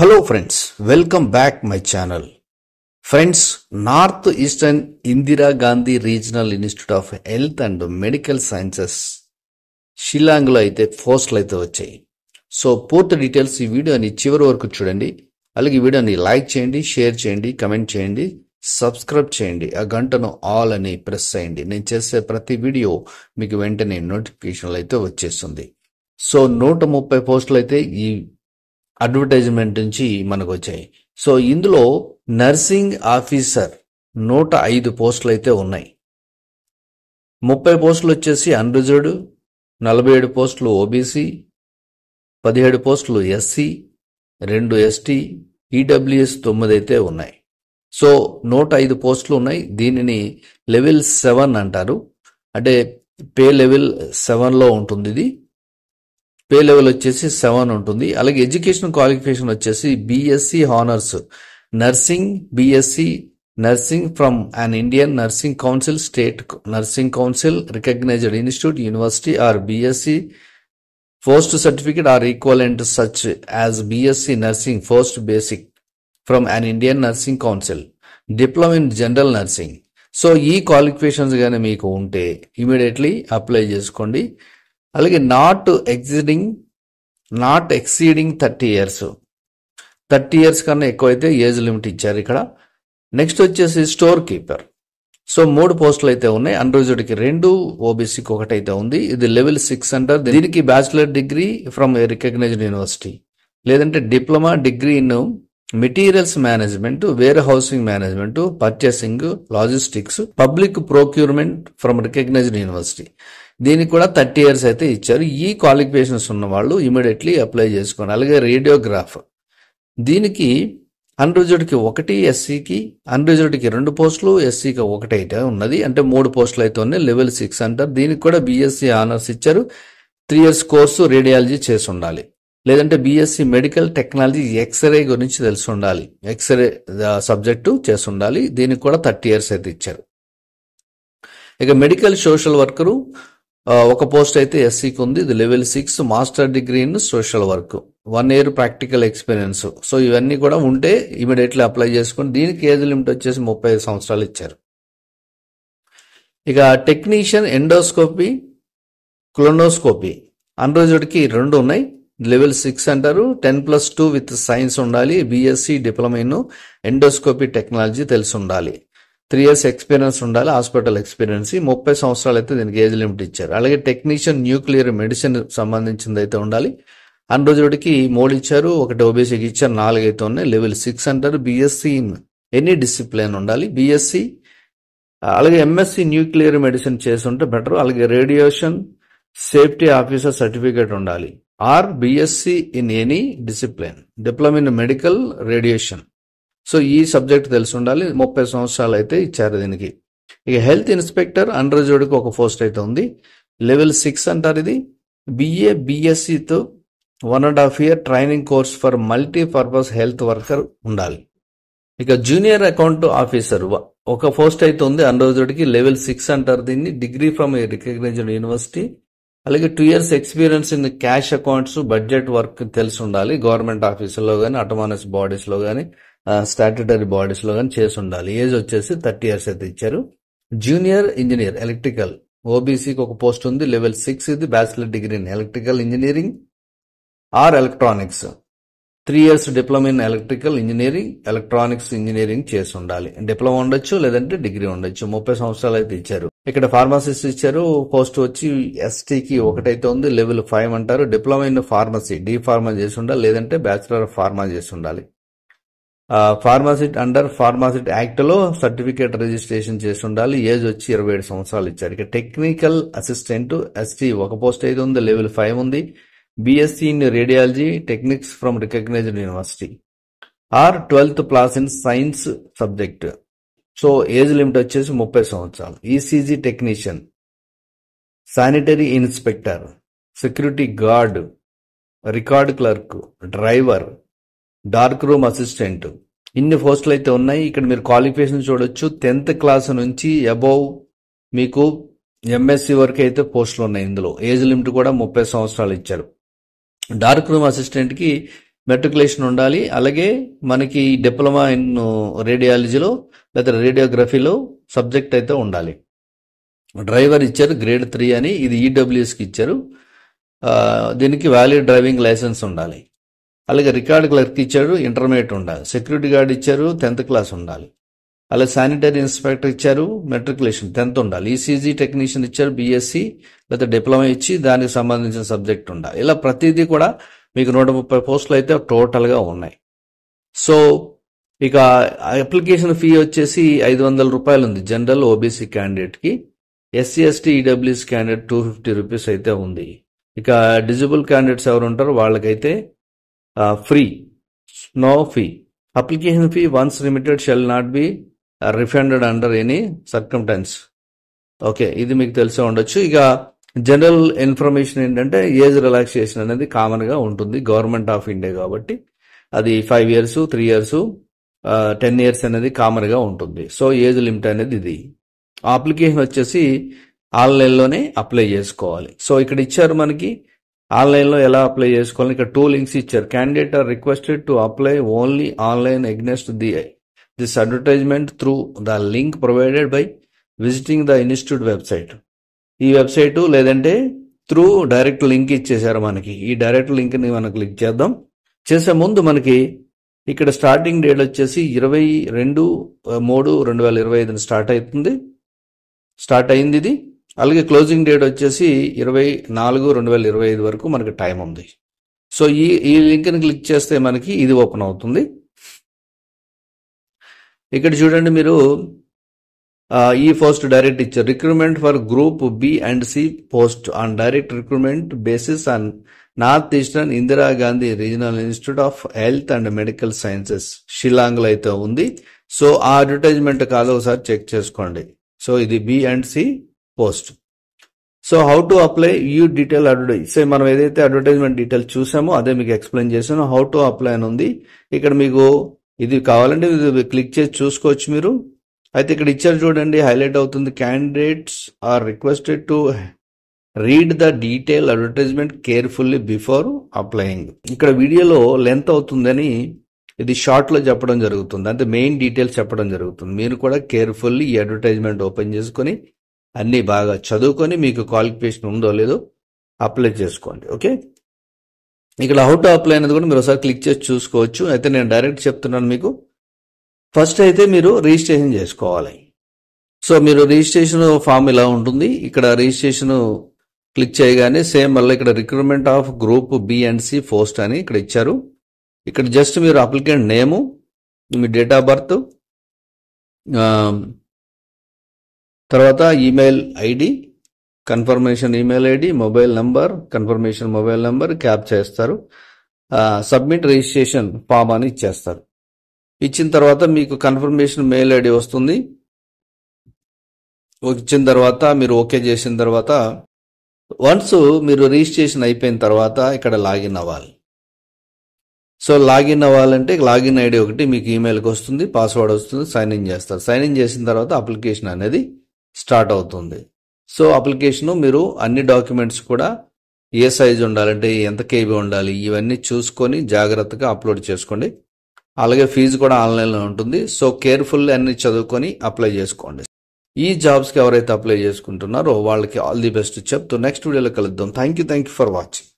Hello friends, welcome back my channel. Friends, North Eastern Indira Gandhi Regional Institute of Health and Medical Sciences షిల్లాంగ్లో అయితే పోస్టులు అయితే వచ్చాయి. So పూర్తి details ఈ వీడియోని చివరి వరకు చూడండి. అలాగే ఈ వీడియోని లైక్ చేయండి, షేర్ చేయండి, కమెంట్ చేయండి, సబ్స్క్రైబ్ చేయండి, ఆ గంటను ఆల్ అని ప్రెస్ చేయండి. నేను చేసే ప్రతి వీడియో మీకు వెంటనే నోటిఫికేషన్లు అయితే వచ్చేస్తుంది. సో 130 పోస్టులు అయితే ఈ అడ్వర్టైజ్మెంట్ నుంచి మనకు వచ్చాయి. సో ఇందులో నర్సింగ్ ఆఫీసర్ 105 పోస్టులు అయితే ఉన్నాయి. 30 పోస్టులు వచ్చేసి అన్రిజర్వ్డ్, 47 పోస్టులు ఓబీసీ, 17 పోస్టులు ఎస్సీ, 2 ఎస్టీ, ఈడబ్ల్యూఎస్ 9 అయితే ఉన్నాయి. సో 105 పోస్టులు ఉన్నాయి. దీనిని లెవెల్ 7 అంటారు. అంటే పే లెవెల్ 7లో ఉంటుంది. ఇది పే లెవెల్ వచ్చేసి 7 ఉంటుంది. అలాగే ఎడ్యుకేషన్ క్వాలిఫికేషన్ వచ్చేసి BSc honours nursing, BSc nursing from an Indian nursing council, state nursing council, recognised institute, university or BSc post certificate or equivalent such as BSc nursing post basic from an Indian nursing council, diploma in general nursing. So ఈ qualifications కానీ మీకు ఉంటే immediately apply చేసుకోండి. అలాగే not exceeding 30 years, 30 years కన్నా ఎక్కువైతే age limit ఇచ్చారు ఇక్కడ. నెక్స్ట్ వచ్చేసి స్టోర్ కీపర్. సో 3 పోస్టులు అయితే ఉన్నాయి. అన్రిజర్వ్డ్కి 2, ఓబీసీకి 1 అయితే ఉంది. ఇది లెవెల్ 6 అంటారు. దీనికి bachelor degree from recognised university, లేదంటే diploma degree in materials management, warehousing management, purchasing, logistics, public procurement from recognised university. దీనికి కూడా 30 years అయితే ఇచ్చారు. ఈ క్వాలిఫికేషన్స్ ఉన్న వాళ్ళు ఇమీడియట్లీ అప్లై చేసుకోండి. అలాగే రేడియోగ్రాఫ్, దీనికి అన్రిజర్వ్డ్కి 1, ఎస్సీకి అన్రిజర్వ్డ్కి 2 పోస్టులు, ఎస్సీకి 1 అయితే ఉన్నది. అంటే 3 పోస్టులు అయితే ఉన్నాయి. లెవెల్ 6 అంటారు. దీనికి కూడా బీఎస్సీ ఆనర్స్ ఇచ్చారు. 3 years కోర్సు రేడియాలజీ చేసి ఉండాలి, లేదంటే బీఎస్సీ మెడికల్ టెక్నాలజీ ఎక్స్రే గురించి తెలిసి ఉండాలి, ఎక్స్రే సబ్జెక్టు చేసి ఉండాలి. దీనికి కూడా 30 years అయితే ఇచ్చారు. ఇక మెడికల్ సోషల్ వర్కరు 1 పోస్ట్ అయితే ఎస్సీకి ఉంది. ఇది level 6, master degree in social work, 1 year practical experience. So ఇవన్నీ కూడా ఉంటే ఇమీడియట్లీ అప్లై చేసుకుని దీనికి ఏజ్ లిమిట్ వచ్చేసి 35 సంవత్సరాలు ఇచ్చారు. ఇక టెక్నీషియన్ ఎండోస్కోపీ, క్లోనోస్కోపీ అన్రిజర్వ్డ్కి 2 ఉన్నాయి. లెవెల్ 6 అంటారు. 10+2 విత్ సైన్స్ ఉండాలి. BSc diploma in endoscopy technology తెలిసి ఉండాలి. 3 years ఎక్స్పీరియన్స్ ఉండాలి, హాస్పిటల్ ఎక్స్పీరియన్స్. 30 సంవత్సరాలు అయితే దీనికి ఏజ్ లిమిట్ ఇచ్చారు. అలాగే టెక్నీషియన్ న్యూక్లియర్ మెడిసిన్ సంబంధించింది అయితే ఉండాలి. అన్రిజర్వ్డ్కి 3 ఇచ్చారు, 1 ఓబీసీకి ఇచ్చారు, 4 అయితే ఉన్నాయి. లెవెల్ 6 అంటారు. బీఎస్సీ ఇన్ ఎనీ డిసిప్లిన్ ఉండాలి. బీఎస్సీ అలాగే ఎంఎస్సీ న్యూక్లియర్ మెడిసిన్ చేసి ఉంటే బెటర్. అలాగే రేడియేషన్ సేఫ్టీ ఆఫీసర్ సర్టిఫికేట్ ఉండాలి, or BSc in any discipline, diploma in medical radiation. So ఈ సబ్జెక్ట్ తెలిసి ఉండాలి. 30 సంవత్సరాలు అయితే ఇచ్చారు దీనికి. ఇక హెల్త్ ఇన్స్పెక్టర్ అన్రిజర్వ్డ్కి 1 పోస్ట్ అయితే ఉంది. లెవెల్ 6 అంటారు. ఇది బిఏ బీఎస్సీతో 1.5 year training course for multipurpose health worker ఉండాలి. ఇక జూనియర్ అకౌంట్ ఆఫీసర్ 1 పోస్ట్ అయితే ఉంది అన్రిజర్వ్డ్కి. లెవెల్ 6 అంటారు దీన్ని. Degree from recognised university. అలాగే 2 years experience in cash accounts, budget work తెలిసి ఉండాలి. గవర్నమెంట్ ఆఫీసులో కానీ, అటోనమస్ బాడీస్లో కానీ, స్టాట్యుటరీ బాడీస్లో కానీ చేసి ఉండాలి. ఏజ్ వచ్చేసి 30 years అయితే ఇచ్చారు. జూనియర్ ఇంజనీర్ ఎలక్ట్రికల్ ఓబీసీకి 1 పోస్ట్ ఉంది. లెవెల్ 6 ఇది. Bachelor degree in electrical engineering or electronics, 3 years diploma in electrical engineering, electronics engineering చేసి ఉండాలి. డిప్లొమా ఉండొచ్చు, లేదంటే డిగ్రీ ఉండొచ్చు. 30 సంవత్సరాలు అయితే ఇచ్చారు. ఇక్కడ ఫార్మసిస్ట్ ఇచ్చారు. పోస్ట్ వచ్చి ఎస్టీకి 1 అయితే ఉంది. లెవెల్ 5 అంటారు. Diploma in pharmacy, D pharma చేసి ఉండాలి, లేదంటే బ్యాచిలర్ ఆఫ్ ఫార్మా చేసి ఉండాలి. ఫార్మసిస్ట్ అండర్ ఫార్మసిస్ట్ యాక్ట్ లో సర్టిఫికేట్ రిజిస్ట్రేషన్ చేసి ఉండాలి. ఏజ్ వచ్చి 27 సంవత్సరాలు ఇచ్చారు. ఇక టెక్నికల్ అసిస్టెంట్ ఎస్టీ 1 పోస్ట్ అయితే ఉంది. లెవెల్ 5 ఉంది. BSc in radiology techniques from recognised university, or 12th class in science subject. So age limit వచ్చేసి 30 సంవత్సరాలు. ECG technician, sanitary inspector, security guard, record clerk, driver, dark room assistant, ఇన్ని పోస్టులు అయితే ఉన్నాయి. ఇక్కడ మీరు క్వాలిఫికేషన్ చూడొచ్చు. 10th క్లాస్ నుంచి అబౌవ్ మీకు ఎంఎస్సీ వరకు అయితే పోస్టులు ఉన్నాయి ఇందులో. ఏజ్ లిమిట్ కూడా 30 సంవత్సరాలు ఇచ్చారు. డార్క్ రూమ్ అసిస్టెంట్కి మెట్రికులేషన్ ఉండాలి. అలాగే మనకి డిప్లొమా ఇన్ రేడియాలజీలో లేదా రేడియోగ్రఫీలో సబ్జెక్ట్ అయితే ఉండాలి. డ్రైవర్ ఇచ్చారు గ్రేడ్ 3 అని, ఇది ఈడబ్ల్యూఎస్కి ఇచ్చారు. దీనికి వ్యాలిడ్ డ్రైవింగ్ లైసెన్స్ ఉండాలి. అలాగే రికార్డ్ క్లర్క్ ఇచ్చారు, ఇంటర్మీడియట్ ఉండాలి. సెక్యూరిటీ గార్డ్ ఇచ్చారు, 10th క్లాస్ ఉండాలి. అలాగే శానిటరీ ఇన్స్పెక్టర్ ఇచ్చారు, మెట్రికులేషన్ 10th ఉండాలి. ఈసీజీ టెక్నీషియన్ ఇచ్చారు, బీఎస్సీ లేదా డిప్లొమా ఇచ్చి దానికి సంబంధించిన సబ్జెక్ట్ ఉండాలి. ఇలా ప్రతిదీ కూడా మీకు 130 పోస్టులు అయితే టోటల్గా ఉన్నాయి. సో ఇక అప్లికేషన్ ఫీ వచ్చేసి 500 రూపాయలు ఉంది జనరల్ ఓబీసీ క్యాండిడేట్కి. SC ST EWS candidate 250 rupees అయితే ఉంది. ఇక డిజబుల్ క్యాండిడేట్స్ ఎవరు ఉంటారో వాళ్ళకైతే free, no fee. Application fee once limited shall not be refunded under any circumstance. Okay, ఇది మీకు తెలిసే ఉండొచ్చు. ఇక జనరల్ ఇన్ఫర్మేషన్ ఏంటంటే ఏజ్ రిలాక్సేషన్ అనేది కామన్గా ఉంటుంది, గవర్నమెంట్ ఆఫ్ ఇండియా కాబట్టి అది 5 years, 3 years, 10 years అనేది కామన్గా ఉంటుంది. సో ఏజ్ లిమిట్ అనేది ఇది. అప్లికేషన్ వచ్చేసి ఆన్లైన్లోనే అప్లై చేసుకోవాలి. సో ఇక్కడ ఇచ్చారు మనకి ఆన్లైన్లో ఎలా అప్లై చేసుకోవాలి. ఇక్కడ 2 links ఇచ్చారు. Candidate are requested to apply only online against this advertisement through the link provided by visiting the institute website. ఈ వెబ్సైట్ లేదంటే త్రూ డైరెక్ట్ లింక్ ఇచ్చేసారు మనకి. ఈ డైరెక్ట్ లింక్ని మనం క్లిక్ చేద్దాం. చేసే ముందు మనకి ఇక్కడ స్టార్టింగ్ డేట్ వచ్చేసి 22/3/2025 స్టార్ట్ అయింది ఇది. అలాగే క్లోజింగ్ డేట్ వచ్చేసి 24/2025 వరకు మనకి టైం ఉంది. సో ఈ లింక్ని క్లిక్ చేస్తే మనకి ఇది ఓపెన్ అవుతుంది. ఇక్కడ చూడండి మీరు ఈ పోస్ట్ డైరెక్ట్ ఇచ్చారు. Recruitment for group B and C post on direct recruitment basis on north eastern Indira Gandhi regional institute of health and medical sciences షిలాంగ్లో అయితే ఉంది. సో ఆ అడ్వర్టైజ్మెంట్ కాదు, ఒకసారి చెక్ చేసుకోండి. సో ఇది B and C post. So how to apply view detail advertise. So మనం ఏదైతే అడ్వర్టైజ్మెంట్ డీటెయిల్ చూసామో అదే మీకు ఎక్స్ప్లెయిన్ చేశాను. హౌ టు అప్లై అని ఉంది. ఇక్కడ మీకు ఇది కావాలంటే ఇది క్లిక్ చేసి చూసుకోవచ్చు మీరు. అయితే ఇక్కడ ఇచ్చారు చూడండి, హైలైట్ అవుతుంది. Candidates are requested to read the detail advertisement carefully before applying. ఇక్కడ వీడియోలో లెంత్ అవుతుందని ఇది షార్ట్లో చెప్పడం జరుగుతుంది, అంటే మెయిన్ డీటెయిల్స్ చెప్పడం జరుగుతుంది. మీరు కూడా కేర్ఫుల్లీ ఈ అడ్వర్టైజ్మెంట్ ఓపెన్ చేసుకొని అన్నీ బాగా చదువుకొని మీకు క్వాలిఫికేషన్ ఉందో లేదో అప్లై చేసుకోండి. ఓకే, ఇక్కడ హౌ టు అప్లై అనేది కూడా మీరు ఒకసారి క్లిక్ చేసి చూసుకోవచ్చు. అయితే నేను డైరెక్ట్ చెప్తున్నాను మీకు. ఫస్ట్ అయితే మీరు రిజిస్ట్రేషన్ చేసుకోవాలి. సో మీరు రిజిస్ట్రేషన్ ఫామ్ ఇలా ఉంటుంది. ఇక్కడ రిజిస్ట్రేషన్ క్లిక్ చేయగానే సేమ్ మళ్ళీ ఇక్కడ recruitment of group B and C post అని ఇక్కడ ఇచ్చారు. ఇక్కడ జస్ట్ మీరు అప్లికెంట్ నేము, మీ డేట్ ఆఫ్ బర్త్, తర్వాత email ID, confirmation email ID, mobile number, confirmation mobile number క్యాప్ చేస్తారు. సబ్మిట్ రిజిస్ట్రేషన్ ఫామ్ అని ఇచ్చేస్తారు. ఇచ్చిన తర్వాత మీకు కన్ఫర్మేషన్ మెయిల్ ఐడి వస్తుంది. ఇచ్చిన తర్వాత మీరు ఓకే చేసిన తర్వాత వన్స్ మీరు రిజిస్ట్రేషన్ అయిపోయిన తర్వాత ఇక్కడ లాగిన్ అవ్వాలి. సో లాగిన్ అవ్వాలంటే లాగిన్ ఐడి ఒకటి మీకు ఈమెయిల్కి వస్తుంది, పాస్వర్డ్ వస్తుంది, సైన్ ఇన్ చేస్తారు. సైన్ ఇన్ చేసిన తర్వాత అప్లికేషన్ అనేది స్టార్ట్ అవుతుంది. సో అప్లికేషన్ మీరు అన్ని డాక్యుమెంట్స్ కూడా ఏ సైజ్ ఉండాలంటే ఎంత కేబీ ఉండాలి ఇవన్నీ చూసుకొని జాగ్రత్తగా అప్లోడ్ చేసుకోండి. అలాగే ఫీజు కూడా ఆన్లైన్లో ఉంటుంది. సో కేర్ఫుల్ అన్ని చదువుకొని అప్లై చేసుకోండి. ఈ జాబ్స్కి ఎవరైతే అప్లై చేసుకుంటున్నారో వాళ్ళకి ఆల్ ది బెస్ట్ చెప్తూ నెక్స్ట్ వీడియోలో కలుద్దాం. Thank you for watching.